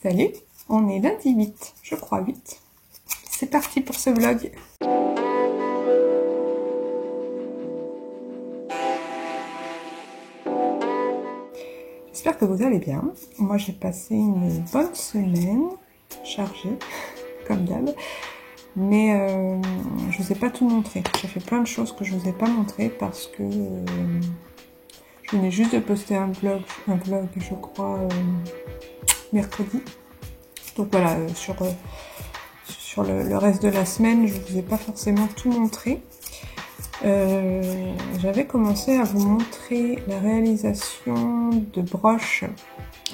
Salut, on est lundi 8, je crois 8. C'est parti pour ce vlog. J'espère que vous allez bien. Moi j'ai passé une bonne semaine, chargée, comme d'hab. Mais je vous ai pas tout montré. J'ai fait plein de choses que je vous ai pas montré parce que je venais juste de poster un vlog je crois, mercredi. Donc voilà, sur le reste de la semaine, je vous ai pas forcément tout montré. J'avais commencé à vous montrer la réalisation de broches,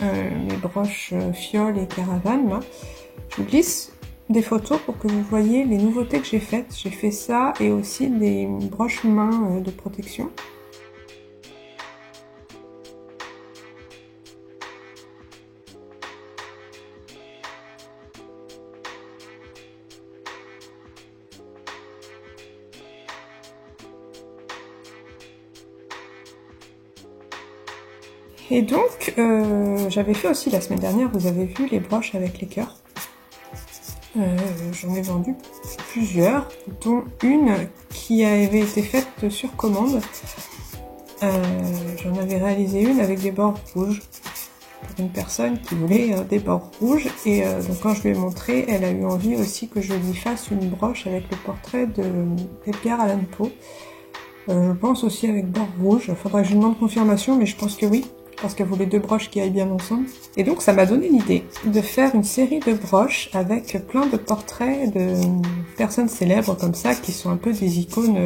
mes broches fioles et caravane. Là. Je vous glisse des photos pour que vous voyez les nouveautés que j'ai faites. J'ai fait ça et aussi des broches mains de protection. Et donc, j'avais fait aussi la semaine dernière, vous avez vu les broches avec les cœurs. J'en ai vendu plusieurs, dont une qui avait été faite sur commande. J'en avais réalisé une avec des bords rouges pour une personne qui voulait des bords rouges. Et donc quand je lui ai montré, elle a eu envie aussi que je lui fasse une broche avec le portrait d'Edgar Allan Poe. Je pense aussi avec bords rouges. Il faudra que je lui demande confirmation, mais je pense que oui. Parce qu'elle voulait deux broches qui aillent bien ensemble. Et donc ça m'a donné l'idée de faire une série de broches avec plein de portraits de personnes célèbres comme ça, qui sont un peu des icônes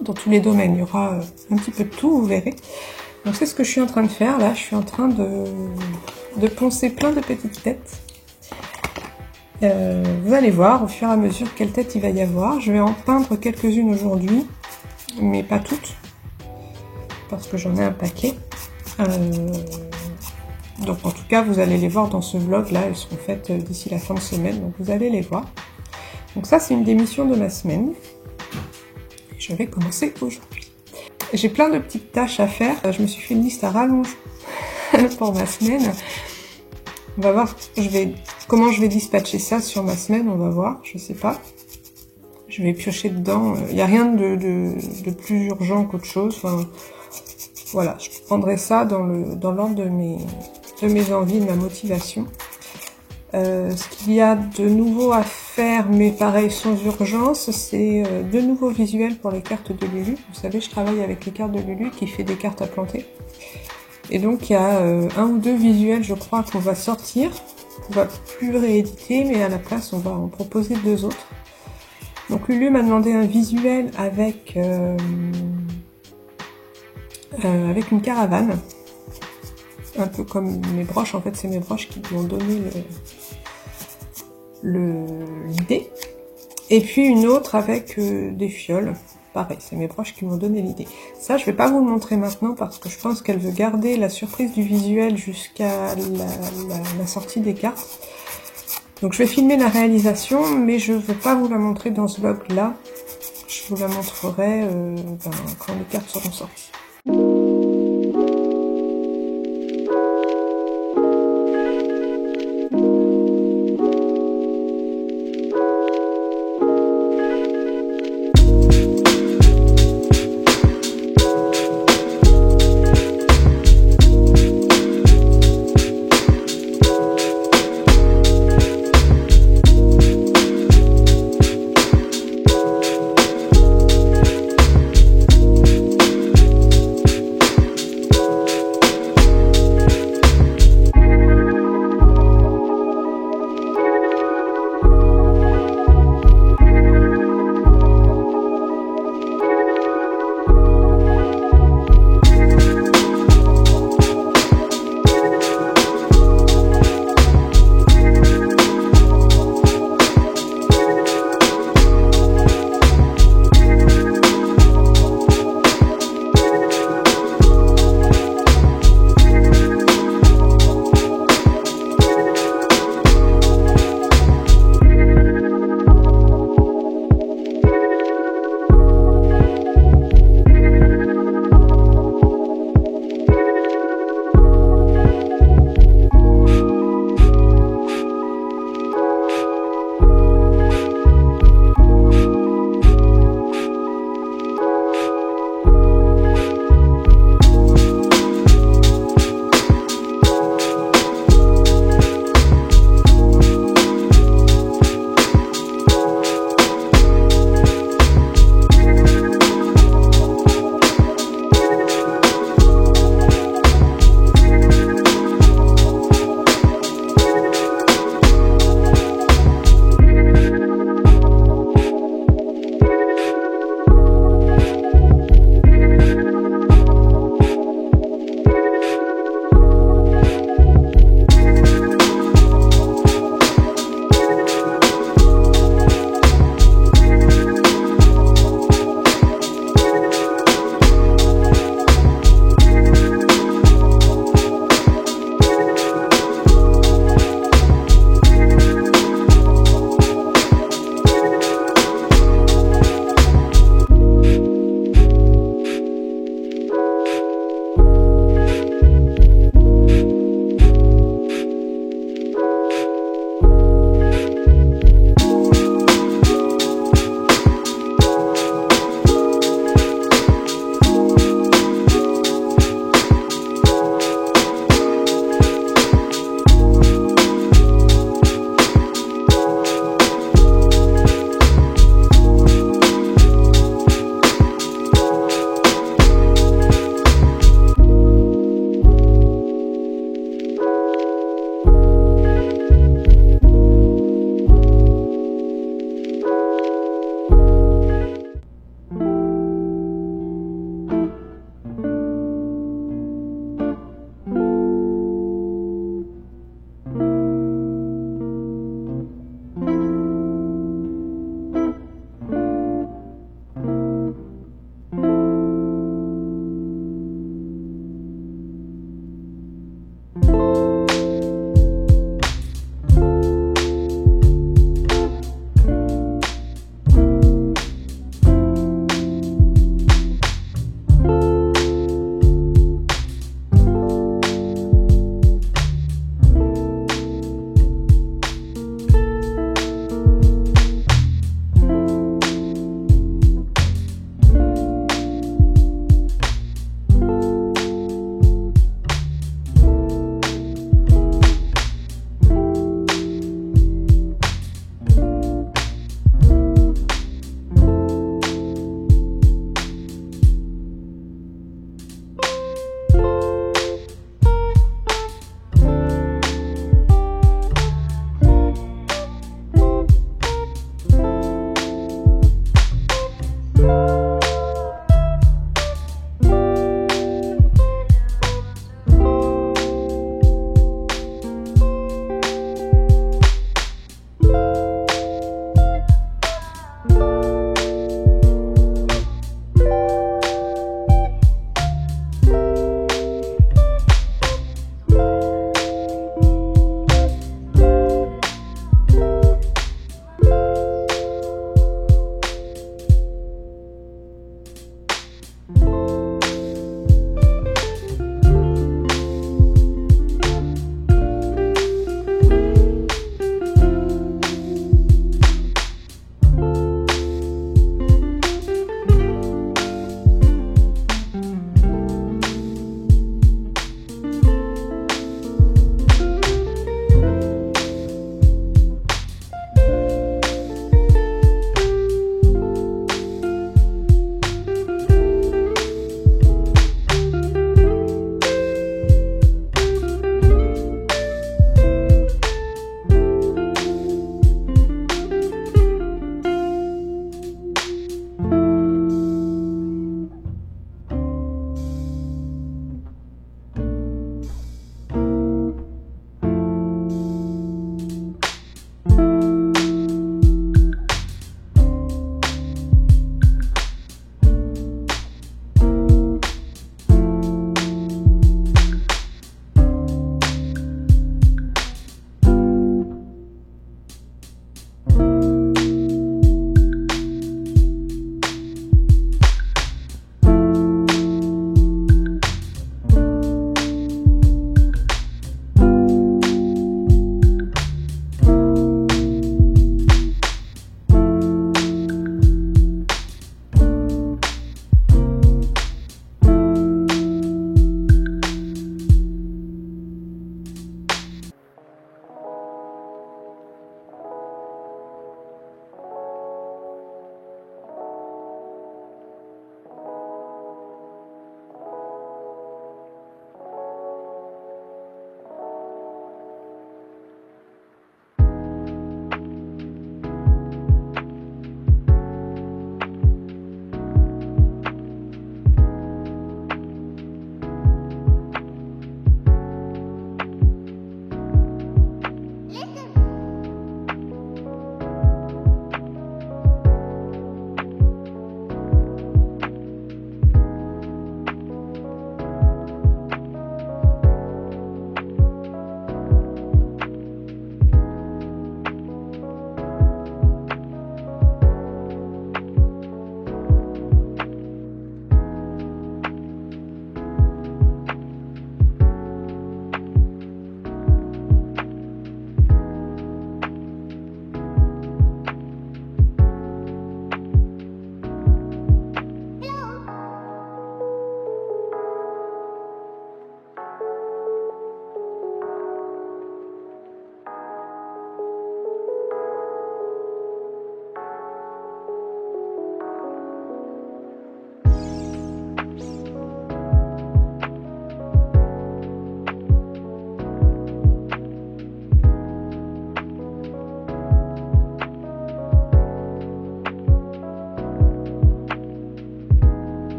dans tous les domaines. Il y aura un petit peu de tout, vous verrez. Donc c'est ce que je suis en train de faire là, je suis en train de poncer plein de petites têtes. Vous allez voir au fur et à mesure quelle tête il va y avoir. Je vais en peindre quelques-unes aujourd'hui, mais pas toutes, parce que j'en ai un paquet. Donc en tout cas vous allez les voir dans ce vlog là, elles seront faites d'ici la fin de semaine, donc vous allez les voir. Donc ça c'est une des missions de ma semaine. Je vais commencer aujourd'hui. J'ai plein de petites tâches à faire, je me suis fait une liste à rallonge pour ma semaine. On va voir comment je vais dispatcher ça sur ma semaine, on va voir, je sais pas. Je vais piocher dedans, il n'y a rien de plus urgent qu'autre chose. Enfin, voilà, je prendrai ça dans l'ordre de mes envies, de ma motivation. Ce qu'il y a de nouveau à faire, mais pareil sans urgence, c'est de nouveaux visuels pour les cartes de Lulu. Vous savez, je travaille avec les cartes de Lulu qui fait des cartes à planter. Et donc il y a un ou deux visuels, je crois, qu'on va sortir. On va plus rééditer, mais à la place, on va en proposer deux autres. Donc Lulu m'a demandé un visuel avec une caravane, un peu comme mes broches. En fait c'est mes broches qui lui ont donné l'idée, et puis une autre avec des fioles, pareil, c'est mes broches qui m'ont donné l'idée. Ça je vais pas vous le montrer maintenant parce que je pense qu'elle veut garder la surprise du visuel jusqu'à la sortie des cartes. Donc je vais filmer la réalisation, mais je veux pas vous la montrer dans ce vlog là, je vous la montrerai quand les cartes seront sorties.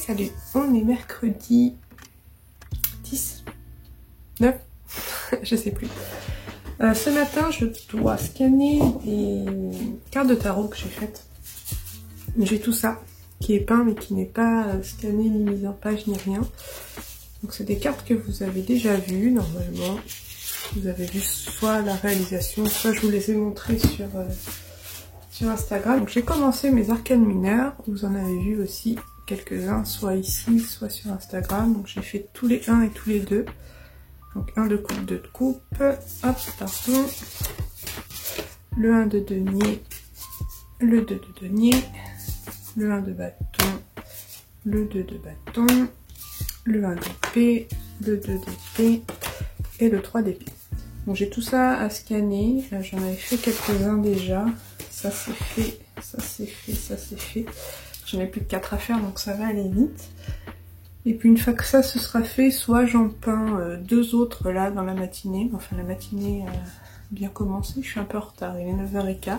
salut, on est mercredi 10, 9, je sais plus. Ce matin, je dois scanner les cartes de tarot que j'ai faites. J'ai tout ça qui est peint mais qui n'est pas scanné ni mis en page ni rien. Donc c'est des cartes que vous avez déjà vues normalement. Vous avez vu soit la réalisation, soit je vous les ai montrées sur Instagram. Donc j'ai commencé mes arcanes mineurs, vous en avez vu aussi quelques-uns, soit ici, soit sur Instagram. Donc j'ai fait tous les 1 et tous les 2. Donc 1 de coupe, 2 de coupe, hop, pardon. Le 1 de denier, le 2 de denier, le 1 de bâton, le 2 de bâton, le 1 d'épée, le 2 d'épée et le 3 d'épée. Donc j'ai tout ça à scanner, j'en avais fait quelques-uns déjà, ça c'est fait, ça c'est fait, ça c'est fait. J'en ai plus que 4 à faire donc ça va aller vite. Et puis une fois que ça ce sera fait, soit j'en peins 2 autres là dans la matinée, enfin la matinée a bien commencé, je suis un peu en retard, il est 9h15.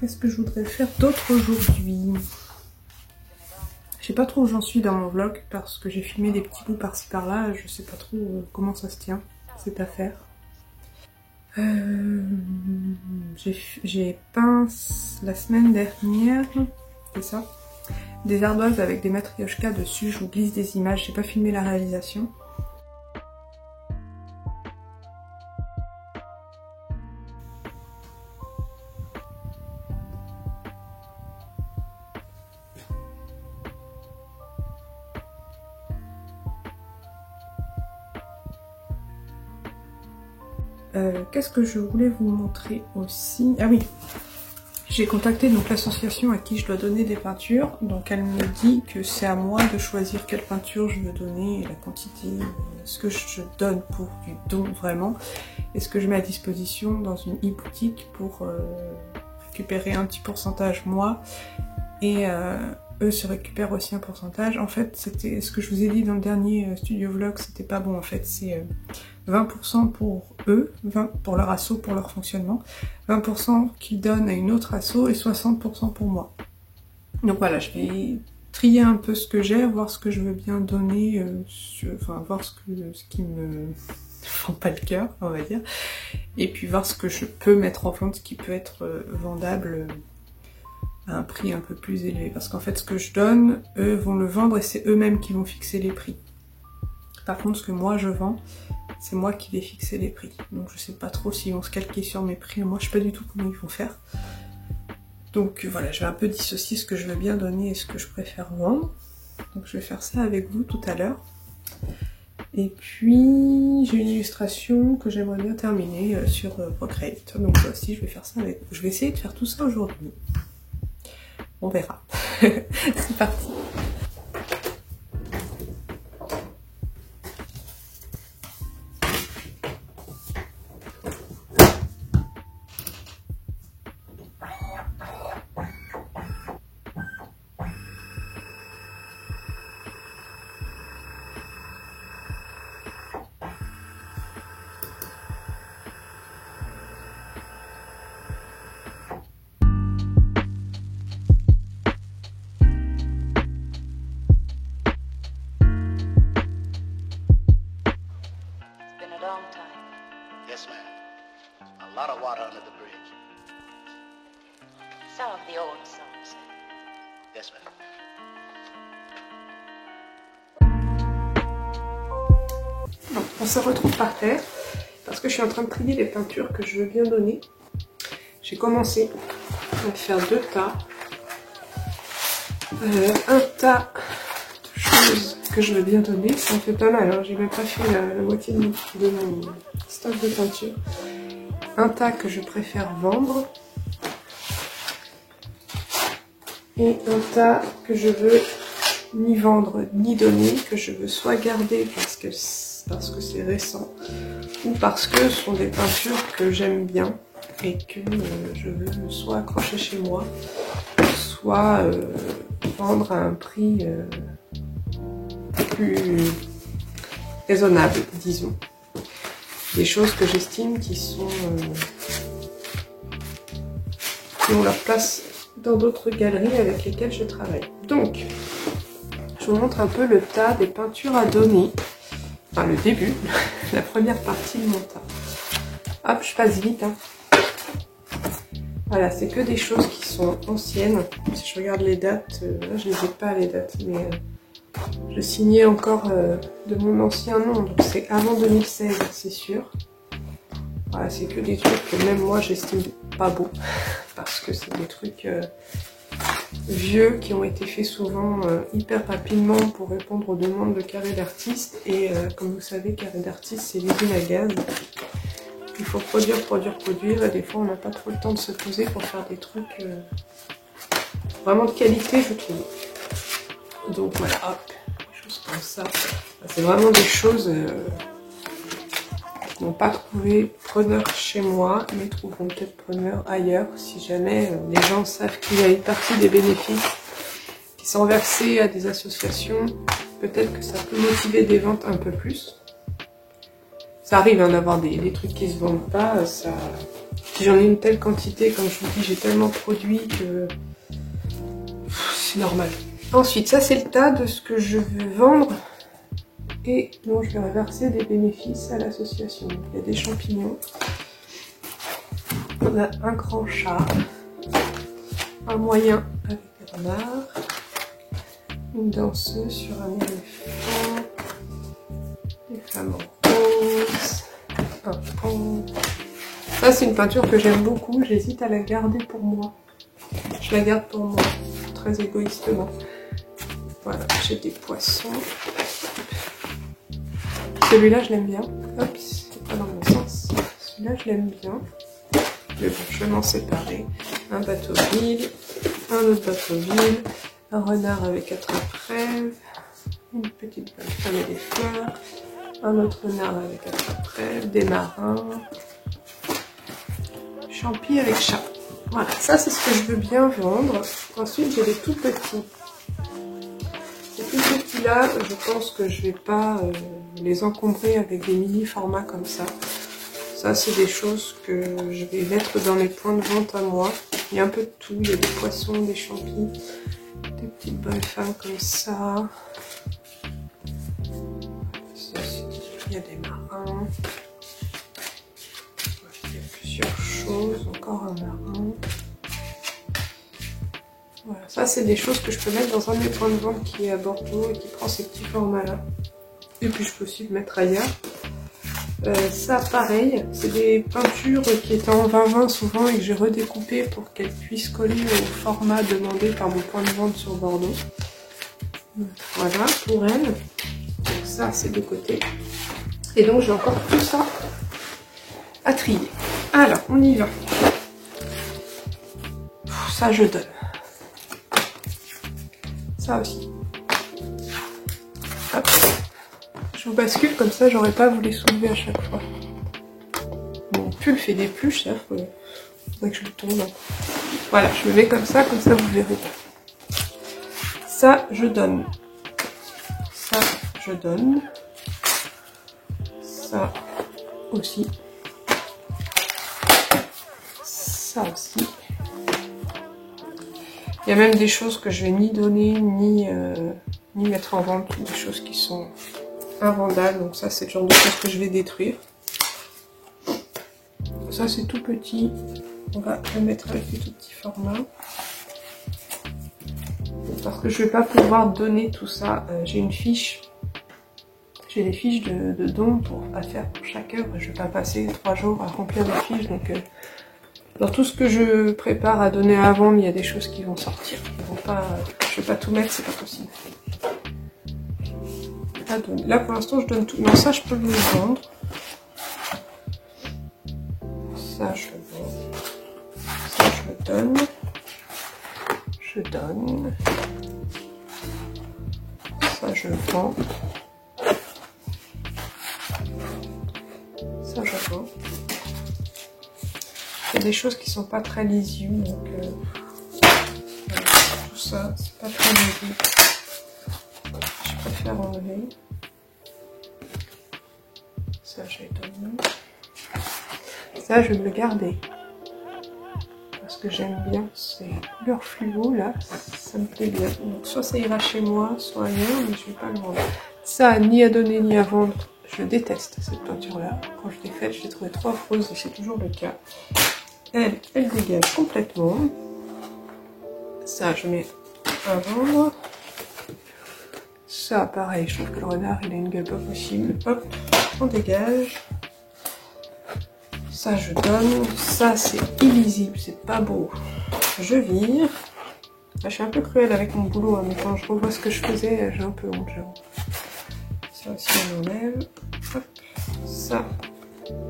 Qu'est-ce que je voudrais faire d'autre aujourd'hui? Je sais pas trop où j'en suis dans mon vlog parce que j'ai filmé des petits bouts par-ci par-là, je sais pas trop comment ça se tient, cette affaire. J'ai peint la semaine dernière, c'est ça, des ardoises avec des matrioshkas dessus, je vous glisse des images, j'ai pas filmé la réalisation. Qu'est-ce que je voulais vous montrer aussi? Ah oui, j'ai contacté donc l'association à qui je dois donner des peintures, donc elle me dit que c'est à moi de choisir quelle peinture je veux donner, la quantité, ce que je donne pour du don vraiment, et ce que je mets à disposition dans une e-boutique pour récupérer un petit pourcentage moi, et eux se récupèrent aussi un pourcentage. En fait, c'était ce que je vous ai dit dans le dernier studio vlog, c'était pas bon en fait, c'est 20% pour eux, 20% pour leur asso, pour leur fonctionnement, 20% qu'ils donnent à une autre asso et 60% pour moi. Donc voilà, je vais trier un peu ce que j'ai, voir ce que je veux bien donner, enfin voir ce qui me fend pas le cœur, on va dire, et puis voir ce que je peux mettre en vente, ce qui peut être vendable à un prix un peu plus élevé. Parce qu'en fait, ce que je donne, eux vont le vendre et c'est eux-mêmes qui vont fixer les prix. Par contre, ce que moi je vends, c'est moi qui vais fixer les prix. Donc je sais pas trop s'ils vont se calquer sur mes prix. Moi je sais pas du tout comment ils vont faire. Donc voilà, je vais un peu dissocier ce que je veux bien donner et ce que je préfère vendre. Donc je vais faire ça avec vous tout à l'heure. Et puis j'ai une illustration que j'aimerais bien terminer sur Procreate. Donc aussi je vais faire ça avec vous. Je vais essayer de faire tout ça aujourd'hui. On verra. C'est parti. Yes, ma'am. A lot of water under the bridge. Some of the old songs. Yes, ma'am. Donc, on se retrouve par terre parce que je suis en train de trier les peintures que je veux bien donner. J'ai commencé à faire 2 tas. Un tas de choses que je veux bien donner, ça en fait pas mal, hein. J'ai même pas fait la moitié de mon stock de peinture. Un tas que je préfère vendre et un tas que je veux ni vendre ni donner, que je veux soit garder parce que c'est récent ou parce que ce sont des peintures que j'aime bien et que je veux soit accrocher chez moi, soit vendre à un prix plus raisonnable, disons. Des choses que j'estime qui ont leur place dans d'autres galeries avec lesquelles je travaille. Donc, je vous montre un peu le tas des peintures à donner. Enfin, le début, la première partie de mon tas. Hop, je passe vite. Hein. Voilà, c'est que des choses qui sont anciennes. Si je regarde les dates, là je les ai pas les dates, mais je signais encore de mon ancien nom, donc c'est avant 2016, c'est sûr. Voilà, c'est que des trucs que même moi j'estime pas beaux, parce que c'est des trucs vieux qui ont été faits souvent hyper rapidement pour répondre aux demandes de carré d'artistes. Et comme vous savez, carré d'artistes c'est l'usine à gaz. Il faut produire, produire, produire, et des fois on n'a pas trop le temps de se poser pour faire des trucs vraiment de qualité, je trouve. Donc voilà, hop, des choses comme ça. C'est vraiment des choses qui n'ont pas trouvé preneur chez moi, mais trouveront peut-être preneur ailleurs, si jamais les gens savent qu'il y a une partie des bénéfices qui sont versés à des associations. Peut-être que ça peut motiver des ventes un peu plus. Ça arrive d'avoir des trucs qui se vendent pas, ça... Si j'en ai une telle quantité, comme je vous dis, j'ai tellement produit que c'est normal. Ensuite, ça c'est le tas de ce que je veux vendre et dont je vais reverser des bénéfices à l'association. Il y a des champignons, on a un grand chat, un moyen avec Bernard, une danseuse sur un éléphant, des flamants roses, un pont. Ça c'est une peinture que j'aime beaucoup, j'hésite à la garder pour moi. Je la garde pour moi, très égoïstement. Voilà, j'ai des poissons. Celui-là je l'aime bien. Hop, c'est pas dans mon sens. Celui-là je l'aime bien. Mais bon, je vais m'en séparer. Un bateau vide, un autre bateau vide, un renard avec 4 trèves, une petite bonne femme et des fleurs, un autre renard avec 4 trèves, des marins, champi avec chat. Voilà, ça c'est ce que je veux bien vendre. Ensuite j'ai des tout petits. Ces tout petits là, je pense que je vais pas les encombrer avec des mini formats comme ça. Ça c'est des choses que je vais mettre dans les points de vente à moi. Il y a un peu de tout, il y a des poissons, des champis, des petites bonnes femmes comme ça. Il y a des marins. Il y a plusieurs choses, encore un marin. Voilà, ça c'est des choses que je peux mettre dans un des points de vente qui est à Bordeaux et qui prend ces petits formats là. Et puis je peux aussi le mettre ailleurs. Ça pareil, c'est des peintures qui étaient en 20-20 souvent et que j'ai redécoupé pour qu'elles puissent coller au format demandé par mon point de vente sur Bordeaux. Voilà pour elles. Donc ça c'est de côté. Et donc j'ai encore tout ça à trier. Alors on y va. Ça je donne. Ça aussi. Hop. Je vous bascule comme ça, j'aurais pas à vous les soulever à chaque fois. Mon pull fait des pluches, ça, faudrait que je le tourne. Voilà, je le mets comme ça vous verrez. Ça, je donne. Ça, je donne. Ça aussi. Ça aussi. Il y a même des choses que je vais ni donner, ni mettre en vente, des choses qui sont invendables. Donc ça, c'est le genre de choses que je vais détruire. Ça, c'est tout petit. On va le mettre avec les tout petits formats. Parce que je vais pas pouvoir donner tout ça. J'ai une fiche. J'ai des fiches de dons à faire pour chaque œuvre. Je vais pas passer 3 jours à remplir des fiches. Donc, dans tout ce que je prépare à donner avant, il y a des choses qui vont sortir. Je vais pas tout mettre, c'est pas possible. Là pour l'instant je donne tout. Non, ça je peux le vendre. Ça je le vends. Ça je le donne. Je donne. Ça je vends. Ça je vends. Il y a des choses qui sont pas très lisibles, donc voilà, tout ça c'est pas très lisible. Je préfère enlever. Ça, je vais donner. Ça, je vais me le garder. parce que j'aime bien ces couleurs fluo là, ça me plaît bien. Donc soit ça ira chez moi, soit ailleurs, mais je vais pas le vendre. Ça, ni à donner ni à vendre, je déteste cette peinture là. Quand je l'ai faite, je l'ai trouvée trop affreuse et c'est toujours le cas. Elle dégage complètement. Ça, je mets à vendre. Ça, pareil, je trouve que le renard, il a une gueule pas possible. Hop, on dégage. Ça, je donne. Ça, c'est illisible, c'est pas beau. Je vire. Là, je suis un peu cruelle avec mon boulot, hein, mais quand je revois ce que je faisais, j'ai un peu honte, j'avoue. Ça aussi, on enlève. Hop. Ça,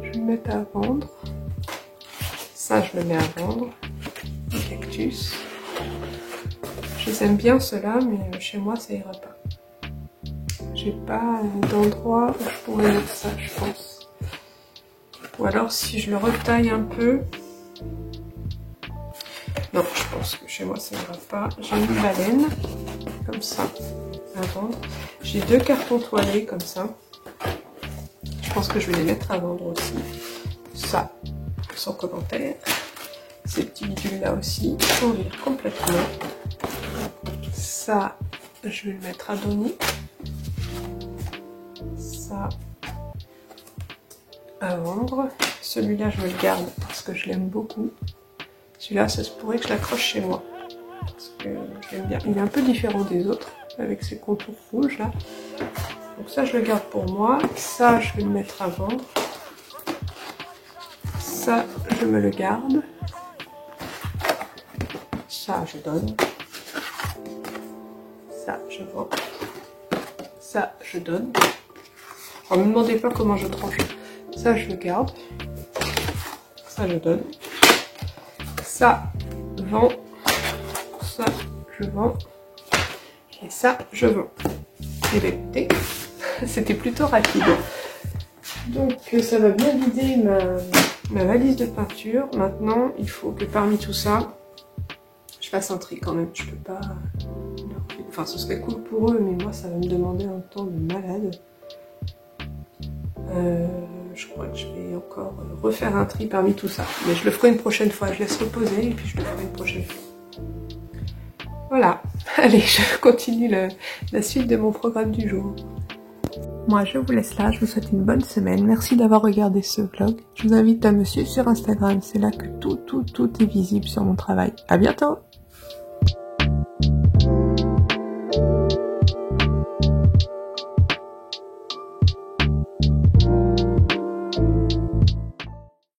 je vais le mettre à vendre. Ça, je le mets à vendre. Le cactus. Je les aime bien ceux-là, mais chez moi, ça ira pas. J'ai pas d'endroit où je pourrais mettre ça, je pense. Ou alors, si je le retaille un peu... Non, je pense que chez moi, ça ira pas. J'ai une baleine, comme ça, à vendre. J'ai 2 cartons toilés, comme ça. Je pense que je vais les mettre à vendre aussi. Ça, sans commentaire. Ces petits bidules-là aussi, on vire complètement. Ça, je vais le mettre à donner. Ça, à vendre. Celui-là, je me le garde parce que je l'aime beaucoup. Celui-là, ça se pourrait que je l'accroche chez moi. Parce que j'aime bien. Il est un peu différent des autres, avec ses contours rouges, là. Donc ça, je le garde pour moi. Ça, je vais le mettre à vendre. Ça, je me le garde. Ça, je donne. Ça, je vends. Ça, je donne. Alors, ne me demandez pas comment je tranche. Ça, je le garde. Ça, je donne. Ça, je vends. Ça, je vends. Et ça, je vends. Et bien, écoutez, c'était plutôt rapide. Donc, ça va bien vider ma valise de peinture. Maintenant, il faut que parmi tout ça, je fasse un tri quand même. Je peux pas... Enfin, ce serait cool pour eux, mais moi, ça va me demander un temps de malade. Je crois que je vais encore refaire un tri parmi tout ça. Mais je le ferai une prochaine fois. Je laisse reposer et puis je le ferai une prochaine fois. Voilà. Allez, je continue la suite de mon programme du jour. Moi, je vous laisse là. Je vous souhaite une bonne semaine. Merci d'avoir regardé ce vlog. Je vous invite à me suivre sur Instagram. C'est là que tout est visible sur mon travail. À bientôt!